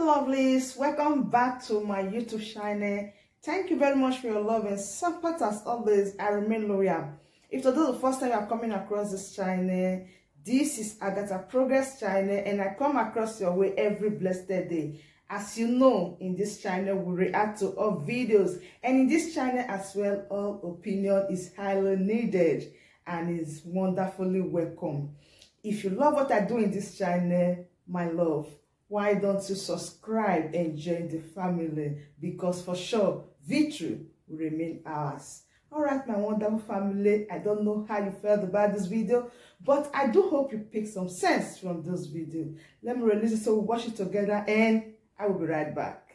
lovelies, welcome back to my YouTube channel. Thank you very much for your love and support. As always, I remain loyal. If today is the first time you are coming across this channel, this is Agatha Progress channel, and I come across your way every blessed day. As you know, in this channel we react to all videos, and in this channel as well, all opinion is highly needed and is wonderfully welcome. If you love what I do in this channel, my love, why don't you subscribe and join the family? Because for sure, victory will remain ours. All right, my wonderful family, I don't know how you felt about this video, but I do hope you pick some sense from this video. Let me release it so we watch it together, and I will be right back.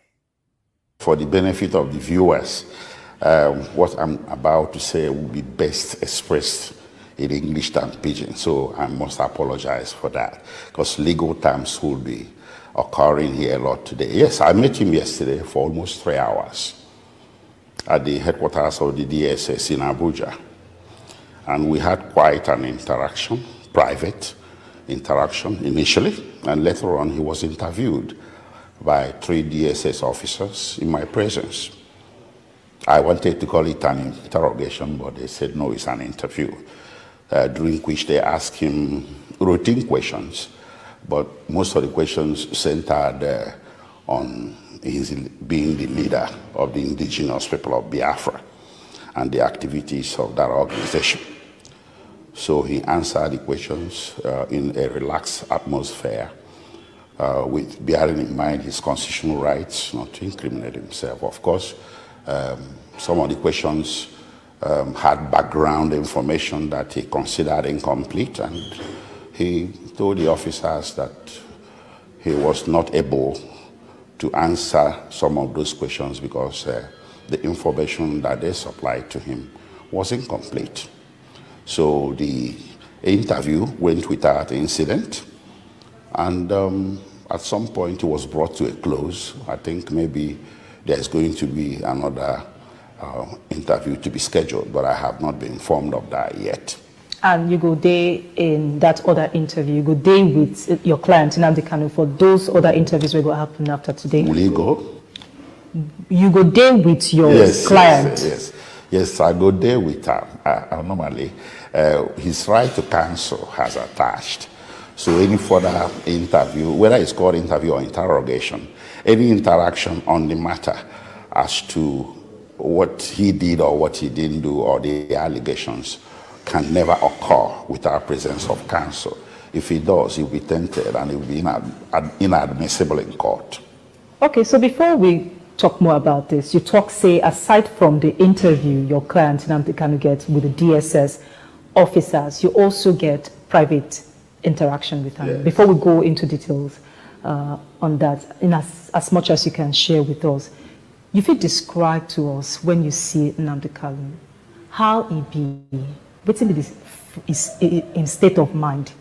For the benefit of the viewers, what I'm about to say will be best expressed in English than Pidgin, so I must apologize for that, because legal terms will be occurring here a lot today. Yes, I met him yesterday for almost 3 hours at the headquarters of the DSS in Abuja, and we had quite an interaction, private interaction initially, and later on he was interviewed by 3 DSS officers in my presence. I wanted to call it an interrogation, but they said no, it's an interview, during which they asked him routine questions, but most of the questions centered on his being the leader of the indigenous people of Biafra and the activities of that organization. So he answered the questions in a relaxed atmosphere, with bearing in mind his constitutional rights not to incriminate himself. Of course, some of the questions had background information that he considered incomplete, and he told the officers that he was not able to answer some of those questions because the information that they supplied to him was incomplete. So the interview went without incident, and at some point it was brought to a close. I think maybe there's going to be another interview to be scheduled, but I have not been informed of that yet. And you go there in that other interview, you go there with your client, NNAMDI KANU, for those other interviews will go happen after today? Will you go? You go there with your client? Yes, I go there with normally, his right to counsel has attached. So any further interview, whether it's called interview or interrogation, any interaction on the matter as to what he did or what he didn't do or the allegations can never occur without presence of counsel. If he does, he'll be tainted and he'll be inadmissible in court. Okay, so before we talk more about this, you talk, say, aside from the interview your client NNAMDI KANU gets with the DSS officers, you also get private interaction with them. Yes. Before we go into details on that, in as much as you can share with us, if you describe to us when you see NNAMDI KANU, how he be, what's is in state of mind?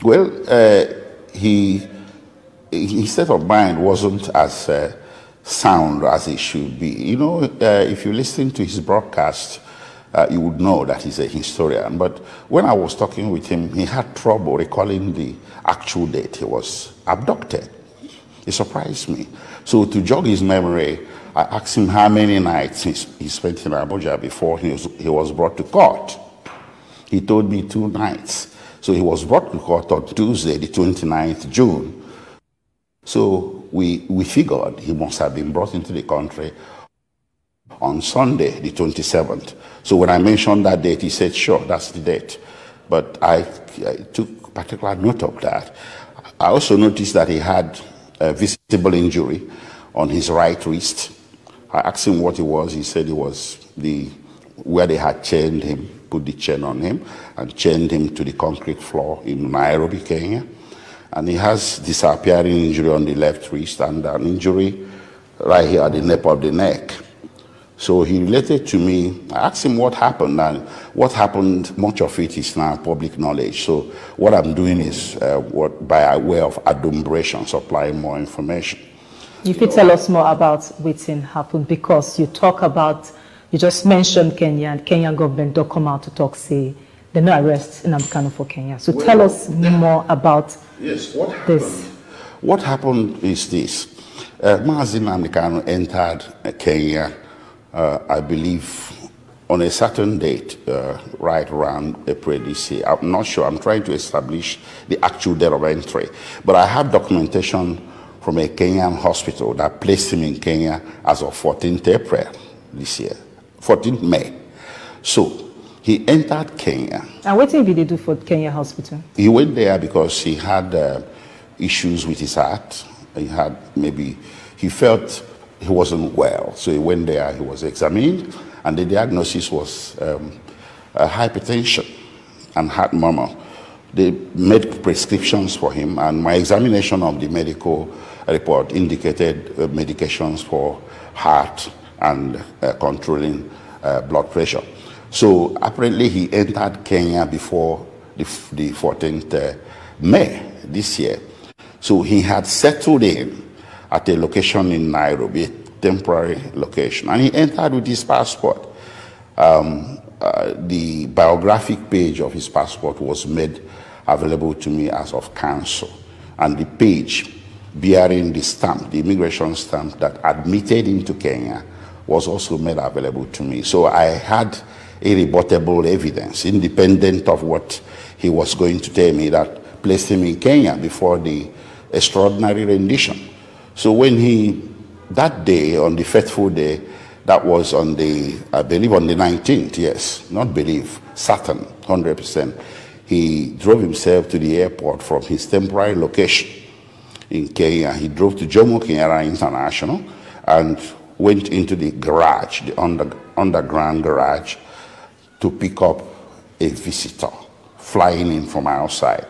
Well, his state of mind wasn't as sound as it should be. You know, if you listen to his broadcast, you would know that he's a historian. But when I was talking with him, he had trouble recalling the actual date he was abducted. It surprised me. So to jog his memory, I asked him how many nights he spent in Abuja before he was brought to court. He told me 2 nights. So he was brought to court on Tuesday, the 29th June. So we figured he must have been brought into the country on Sunday, the 27th. So when I mentioned that date, he said, sure, that's the date. But I took particular note of that. I also noticed that he had a visible injury on his right wrist. I asked him what it was. He said it was where they had chained him, put the chain on him, and chained him to the concrete floor in Nairobi, Kenya. And he has disappearing injury on the left wrist and an injury right here at the nape of the neck. So he related to me. I asked him what happened, and what happened, much of it is now public knowledge. So what I'm doing is by way of adumbration, supplying more information. If you tell us more about what's happened, because you talk about, you just mentioned Kenya, and Kenyan government don't come out to talk, say, they no arrest NNAMDI KANU for Kenya. So tell us more about this. What happened is this. Mazi Nnamdi Kanu entered Kenya, I believe, on a certain date, right around April this year. I'm not sure. I'm trying to establish the actual date of entry. But I have documentation from a Kenyan hospital that placed him in Kenya as of 14th April this year, 14th May. So he entered Kenya. And what did they do for Kenya hospital? He went there because he had issues with his heart. He felt he wasn't well. So he went there, he was examined, and the diagnosis was hypertension and heart murmur. They made prescriptions for him, and my examination of the medical report indicated medications for heart and controlling blood pressure. So apparently he entered Kenya before the 14th May this year. So he had settled in at a location in Nairobi, a temporary location, and he entered with his passport. The biographic page of his passport was made available to me as of counsel, and the page bearing the stamp, the immigration stamp that admitted him to Kenya, was also made available to me. So I had irrebuttable evidence, independent of what he was going to tell me, that placed him in Kenya before the extraordinary rendition. So when that day, on the fateful day, that was on the, I believe on the 19th, yes, not believe, certain, 100%, he drove himself to the airport from his temporary location in Kenya. He drove to JOMO Kenyatta International and went into the garage, the underground garage, to pick up a visitor flying in from outside.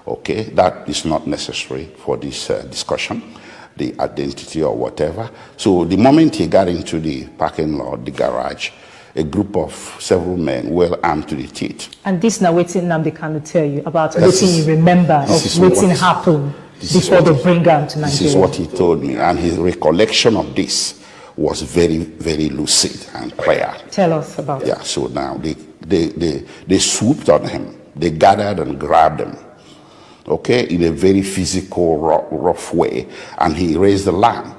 Okay, that is not necessary for this discussion, the identity or whatever. So the moment he got into the parking lot, the garage, a group of several men, well armed to the teeth. And this now waiting Nnamdi Kanu tell you about waiting you remember of waiting happen before they bring him to Nigeria. This is what he told me, and his recollection of this was very, very lucid and clear. Tell us about it. Yeah, so now they swooped on him. They gathered and grabbed him, okay, in a very physical, rough way, and he raised the lamp.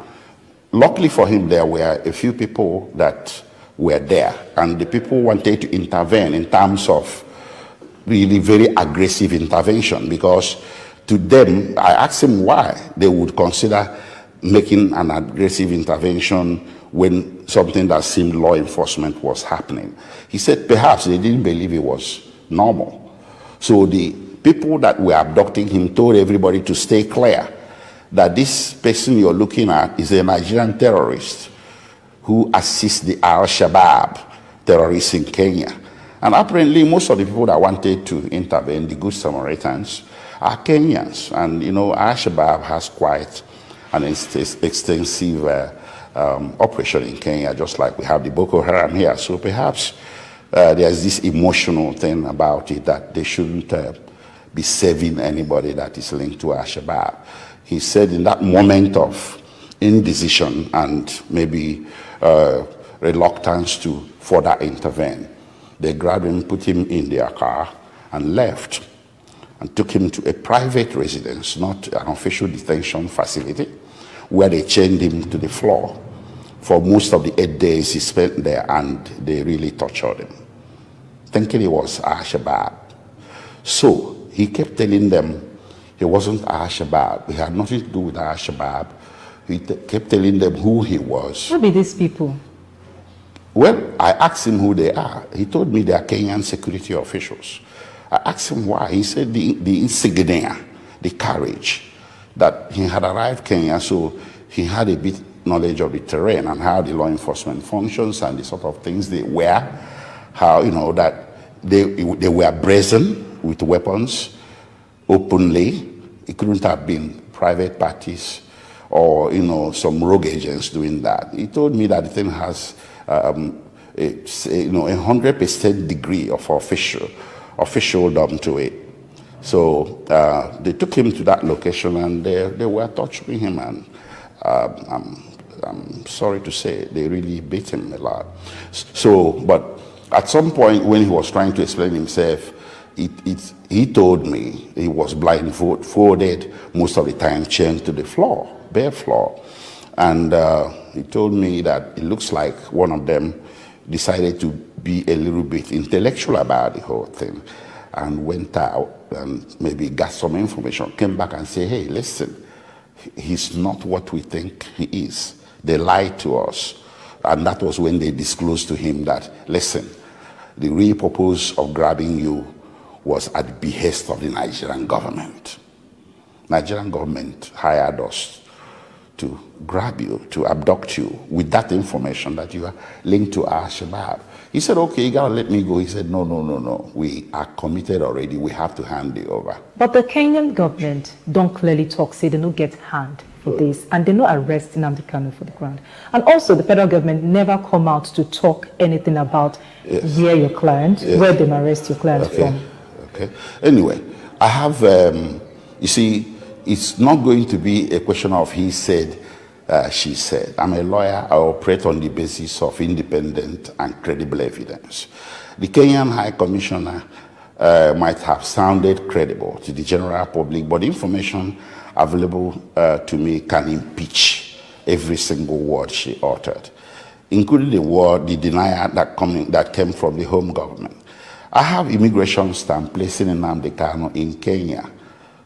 Luckily for him, there were a few people that were there, and the people wanted to intervene in terms of really very aggressive intervention, because to them, I asked him why they would consider making an aggressive intervention when something that seemed law enforcement was happening. He said perhaps they didn't believe it was normal. So the people that were abducting him told everybody to stay clear, that this person you're looking at is a Nigerian terrorist who assists the Al-Shabaab terrorists in Kenya. And apparently most of the people that wanted to intervene, the Good Samaritans, are Kenyans. And you know, Al-Shabaab has quite an extensive operation in Kenya, just like we have the Boko Haram here. So perhaps there's this emotional thing about it that they shouldn't be saving anybody that is linked to Al-Shabaab. He said in that moment of indecision and maybe reluctance to further intervene, they grabbed him, put him in their car, and left, and took him to a private residence, not an official detention facility, where they chained him to the floor for most of the 8 days he spent there, and they really tortured him, thinking he was Al-Shabaab. So he kept telling them he wasn't Al-Shabaab. He had nothing to do with Al-Shabaab. He kept telling them who he was. Who be these people? Well, I asked him who they are. He told me they are Kenyan security officials. I asked him why. He said the insignia, the courage, that he had arrived Kenya, so he had a bit knowledge of the terrain and how the law enforcement functions and the sort of things they wear, how, you know, that they were brazen with weapons openly. It couldn't have been private parties or, you know, some rogue agents doing that. He told me that the thing has a 100% degree of officialdom to it. So they took him to that location, and they were torturing him, and I'm sorry to say they really beat him a lot. So, but at some point when he was trying to explain himself, he told me he was blindfolded most of the time, chained to the floor, bare floor. And he told me that it looks like one of them decided to be a little bit intellectual about the whole thing and went out and maybe got some information, came back and said, hey, listen, he's not what we think he is. They lied to us. And that was when they disclosed to him that, listen, the real purpose of grabbing you was at the behest of the Nigerian government. Nigerian government hired us to grab you, to abduct you with that information that you are linked to Al-Shabaab. He said, okay, you gotta let me go. He said, no, no, no, no. We are committed already. We have to hand it over. But the Kenyan government don't clearly talk, say they don't get hand for this, and they don't arrest NNAMDI KANU for the ground. And also the federal government never come out to talk anything about where your client, where they arrest your client from. Okay. Anyway, I have, you see, it's not going to be a question of he said, she said. I'm a lawyer. I operate on the basis of independent and credible evidence. The Kenyan High Commissioner might have sounded credible to the general public, but information available to me can impeach every single word she uttered, including the denial that came from the home government. I have immigration stamp placing NNAMDI KANU in Kenya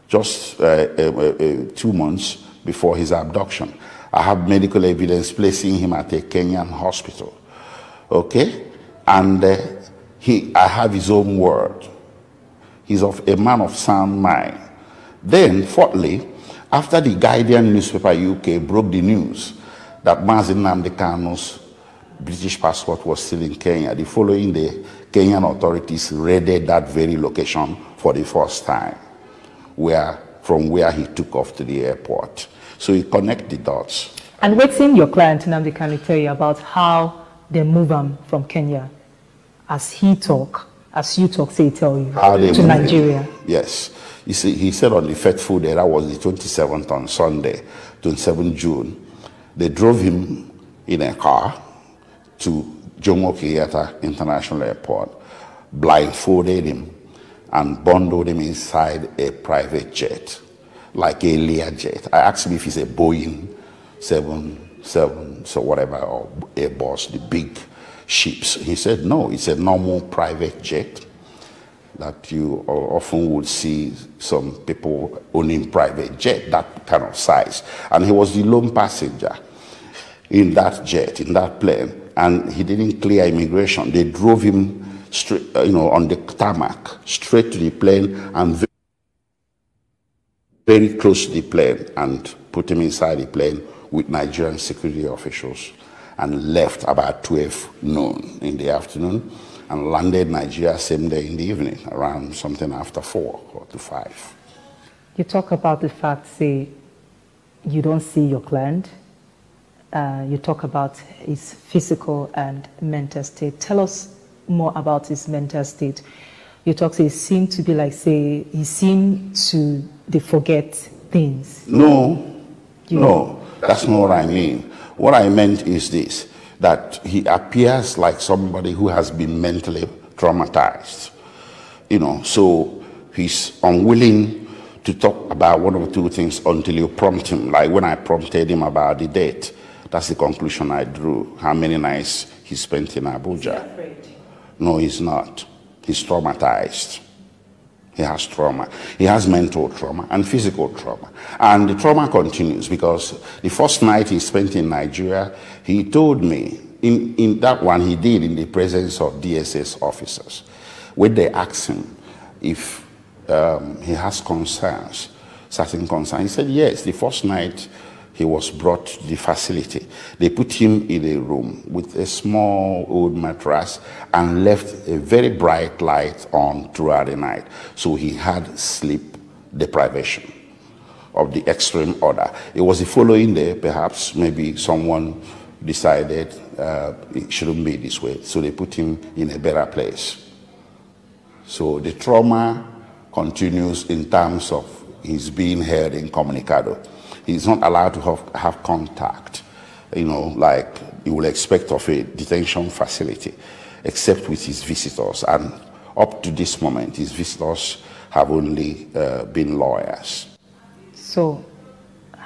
just 2 months before his abduction. I have medical evidence placing him at a Kenyan hospital. Okay? And I have his own word. He's a man of sound mind. Then, fourthly, after the Guardian newspaper UK broke the news that NNAMDI KANU's British passport was still in Kenya, the following day, Kenyan authorities raided that very location for the first time, from where he took off to the airport. So he connected the dots. And what's in your client, NNAMDI KANU, tell you about how they move him from Kenya, as you talk, say he tell you, to Nigeria? Yes. You see, he said on the fateful day, that was the 27th on Sunday, 27 June, they drove him in a car to JOMO International Airport, blindfolded him, and bundled him inside a private jet, like a Learjet. I asked him if it's a Boeing 777, so whatever, or Airbus, the big ships. He said, no, it's a normal private jet that you often would see some people owning private jet, that kind of size. And he was the lone passenger in that jet, in that plane, and he didn't clear immigration. They drove him straight, on the tarmac, straight to the plane, and very close to the plane, and put him inside the plane with Nigerian security officials, and left about 12 noon in the afternoon, and landed Nigeria same day in the evening, around something after 4 or to 5. You talk about the fact, say, you don't see your client. You talk about his physical and mental state. Tell us more about his mental state. You talk, say, he seemed to be like, say, he seemed to forget things. No, no, that's not what I mean. What I meant is this, that he appears like somebody who has been mentally traumatized. So he's unwilling to talk about one or two things until you prompt him. Like when I prompted him about the date, that's the conclusion I drew. How many nights he spent in Abuja. Is he afraid? No, he's not. He's traumatized. He has trauma. He has mental trauma and physical trauma. And the trauma continues because the first night he spent in Nigeria, he told me, in that one he did in the presence of DSS officers, when they asked him if he has concerns, certain concerns. He said, yes, the first night he was brought to the facility. They put him in a room with a small old mattress and left a very bright light on throughout the night. So he had sleep deprivation of the extreme order. It was the following day, perhaps, maybe someone decided it shouldn't be this way. So they put him in a better place. So the trauma continues in terms of his being held incommunicado. He's not allowed to have contact, like you will expect of a detention facility, except with his visitors. And up to this moment, his visitors have only been lawyers. So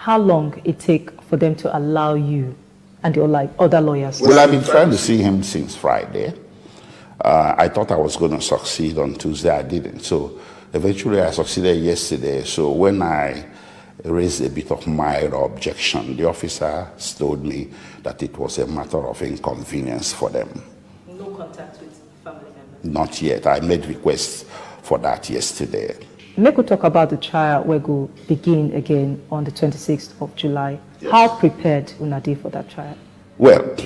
how long it take for them to allow you and your like other lawyers? Well, I've been trying to see him since Friday. I thought I was going to succeed on Tuesday. I didn't. So eventually I succeeded yesterday. So when I raised a bit of mild objection, the officer told me that it was a matter of inconvenience for them. No contact with family members? Not yet. I made requests for that yesterday. Make we talk about the trial we go begin again on the 26th of July. Yes. How prepared una dey for that trial? Well,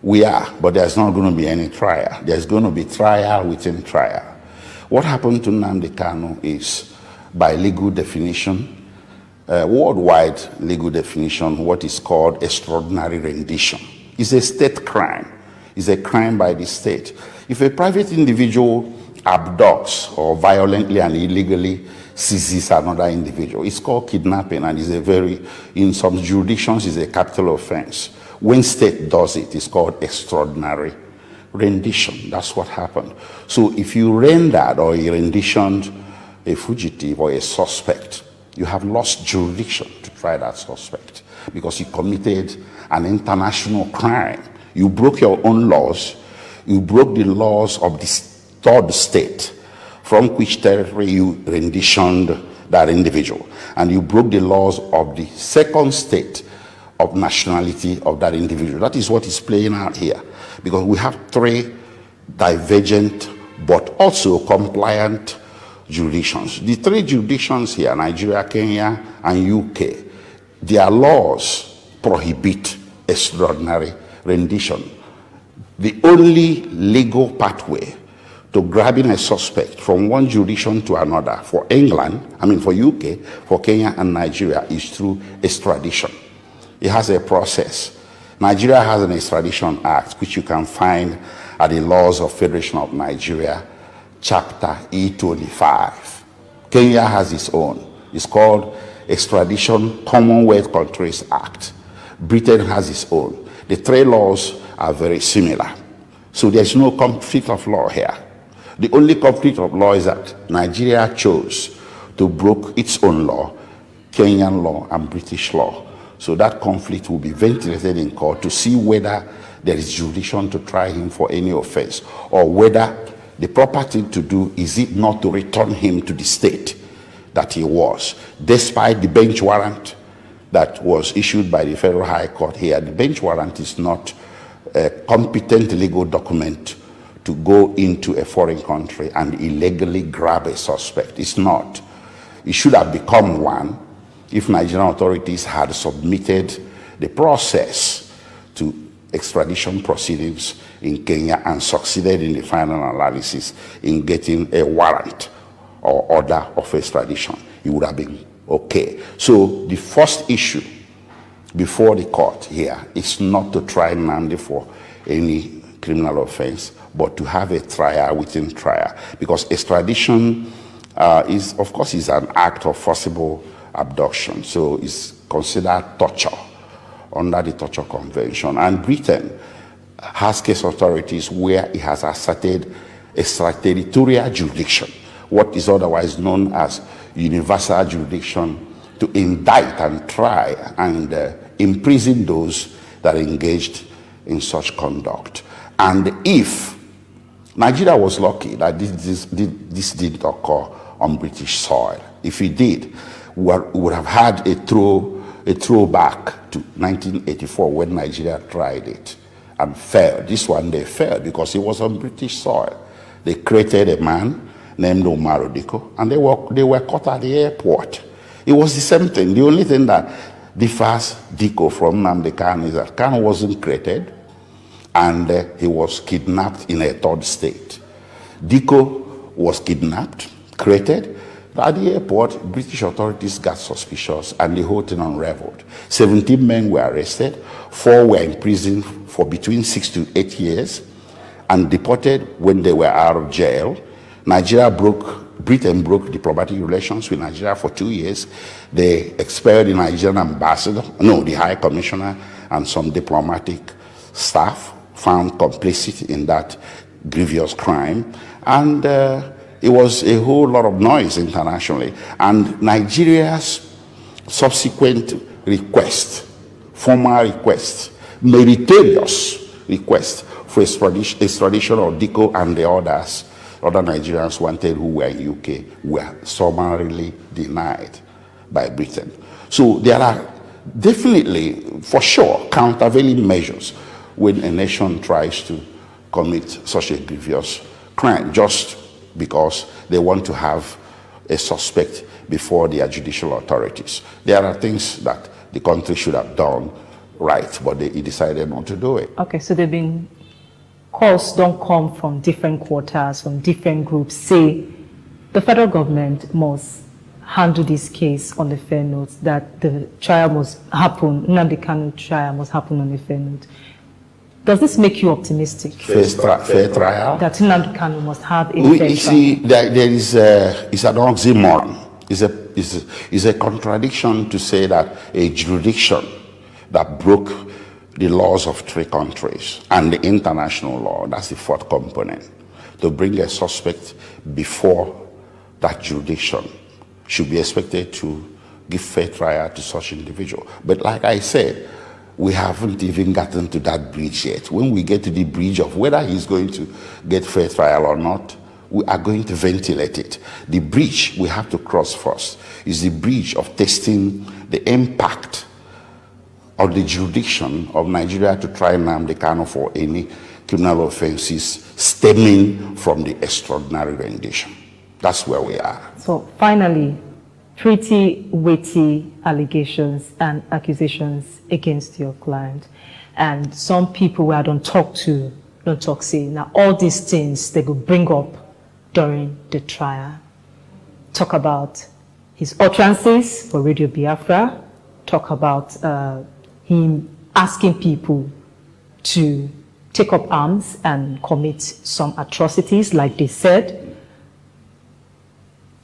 we are, but there's not going to be any trial. There's going to be trial within trial. What happened to NNAMDI KANU is, by legal definition, worldwide legal definition, what is called extraordinary rendition. It's a state crime. It's a crime by the state. If a private individual abducts or violently and illegally seizes another individual, it's called kidnapping, and in some jurisdictions, it's a capital offense. When state does it, it's called extraordinary rendition. That's what happened. So if you rendered or you renditioned a fugitive or a suspect, you have lost jurisdiction to try that suspect because you committed an international crime. You broke your own laws. You broke the laws of the third state from which territory you renditioned that individual. And you broke the laws of the second state of nationality of that individual. That is what is playing out here. Because we have three divergent but also compliant jurisdictions. The three jurisdictions here, Nigeria, Kenya, and UK, their laws prohibit extraordinary rendition. The only legal pathway to grabbing a suspect from one jurisdiction to another for for UK, for Kenya and Nigeria is through extradition. It has a process. Nigeria has an Extradition Act, which you can find at the Laws of Federation of Nigeria, Chapter E25. Kenya has its own. It's called Extradition Commonwealth Countries Act. Britain has its own. The three laws are very similar. So there's no conflict of law here. The only conflict of law is that Nigeria chose to break its own law, Kenyan law and British law. So that conflict will be ventilated in court to see whether there is jurisdiction to try him for any offense, or whether the proper thing to do is it not to return him to the state that he was, despite the bench warrant that was issued by the Federal High Court here. The bench warrant is not a competent legal document to go into a foreign country and illegally grab a suspect. It's not. It should have become one if Nigerian authorities had submitted the process to extradition proceedings in Kenya and succeeded in the final analysis in getting a warrant or order of extradition. It would have been okay. So the first issue before the court here is not to try NNAMDI for any criminal offense, but to have a trial within trial. Because extradition is, of course, is an act of forcible abduction. So it's considered torture under the Torture Convention. And Britain has case authorities where it has asserted extraterritorial jurisdiction, what is otherwise known as universal jurisdiction, to indict and try and imprison those that are engaged in such conduct. And if Nigeria was lucky that this didn't occur on British soil, if it did, we would have had a throwback to 1984 when Nigeria tried it and failed. This one they failed because it was on British soil. They created a man named Diko, and they were caught at the airport. It was the same thing. The only thing that differs Diko from NNAMDI KANU is that KANU wasn't created, and he was kidnapped in a third state. Diko was kidnapped, created. At the airport, British authorities got suspicious and the whole thing unraveled. 17 men were arrested, 4 were in prison for between 6 to 8 years and deported when they were out of jail. Britain broke diplomatic relations with Nigeria for 2 years. They expelled the Nigerian ambassador, the High Commissioner, and some diplomatic staff found complicit in that grievous crime. And it was a whole lot of noise internationally. And Nigeria's subsequent request, formal request, meritorious request for extradition of Diko and the others, other Nigerians wanted who were in UK, were summarily denied by Britain. So there are definitely, for sure, countervailing measures when a nation tries to commit such a grievous crime just because they want to have a suspect before their judicial authorities. There are things that the country should have done right, but they decided not to do it. Okay, so they've been calls don't come from different quarters, from different groups, say the federal government must handle this case on a fair note, that the trial must happen, NNAMDI KANU trial must happen on a fair note. Does this make you optimistic? Fair trial? That NNAMDI KANU must have a fair trial? You see, there is it's an oxymoron. It's a contradiction to say that a jurisdiction that broke the laws of 3 countries and the international law, that's the 4th component, to bring a suspect before that jurisdiction should be expected to give fair trial to such individual. But like I said, we haven't even gotten to that bridge yet. When we get to the bridge of whether he's going to get fair trial or not, we are going to ventilate it. The bridge we have to cross first is the bridge of testing the impact of the jurisdiction of Nigeria to try NNAMDI KANU for any criminal offenses stemming from the extraordinary rendition. That's where we are. So finally, pretty weighty allegations and accusations against your client. And some people who I don't talk to, say, now all these things they could bring up during the trial. Talk about his utterances for Radio Biafra, talk about him asking people to take up arms and commit some atrocities, like they said.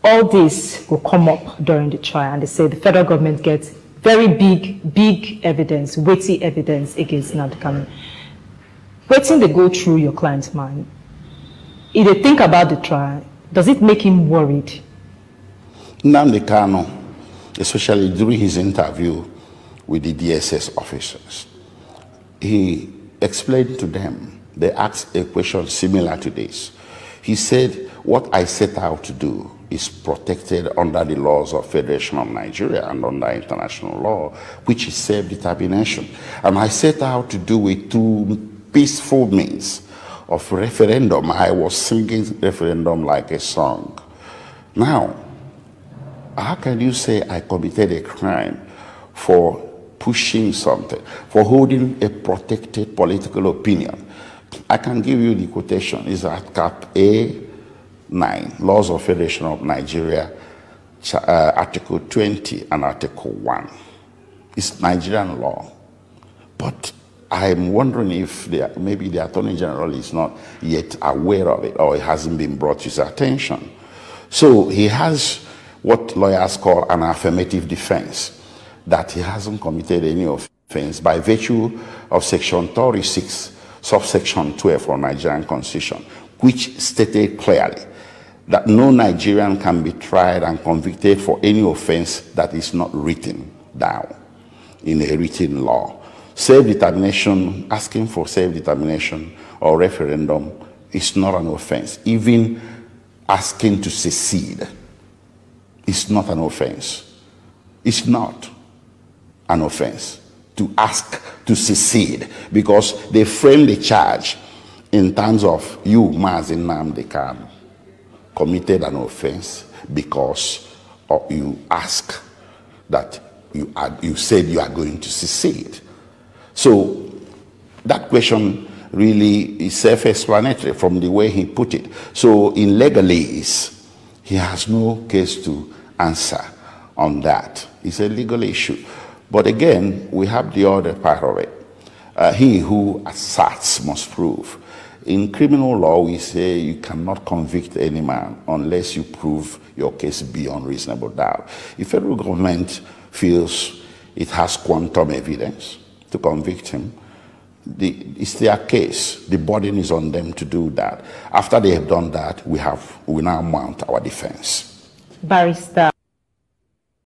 All this will come up during the trial, and they say the federal government gets very big evidence, weighty evidence against NNAMDI KANU. Waiting to go through your client's mind, if they think about the trial, does it make him worried? NNAMDI KANU, especially during his interview with the DSS officers, he explained to them, they asked a question similar to this. He said, what I set out to do is protected under the laws of Federation of Nigeria and under international law, which is self-determination. And I set out to do it through peaceful means of referendum. I was singing referendum like a song. Now, how can you say I committed a crime for pushing something, for holding a protected political opinion? I can give you the quotation. It's at cap A9, Laws of Federation of Nigeria, Article 20 and Article 1. It's Nigerian law. But I'm wondering if maybe the Attorney General is not yet aware of it, or it hasn't been brought to his attention. So he has what lawyers call an affirmative defense, that he hasn't committed any offense by virtue of Section 36, subsection 12 of Nigerian Constitution, which stated clearly that no Nigerian can be tried and convicted for any offense that is not written down in a written law. Self-determination, asking for self-determination or referendum is not an offense. Even asking to secede is not an offense. It's not an offense to ask to secede, because they frame the charge in terms of you, Mazin NNAMDI KANU, committed an offense because you ask that you said you are going to secede. So that question really is self-explanatory from the way he put it. So in legalese, he has no case to answer on that. It's a legal issue. But again, we have the other part of it. He who asserts must prove. In criminal law, we say you cannot convict any man unless you prove your case beyond reasonable doubt. If federal government feels it has quantum evidence to convict him, it's their case. The burden is on them to do that. After they have done that, we now mount our defense. Barrister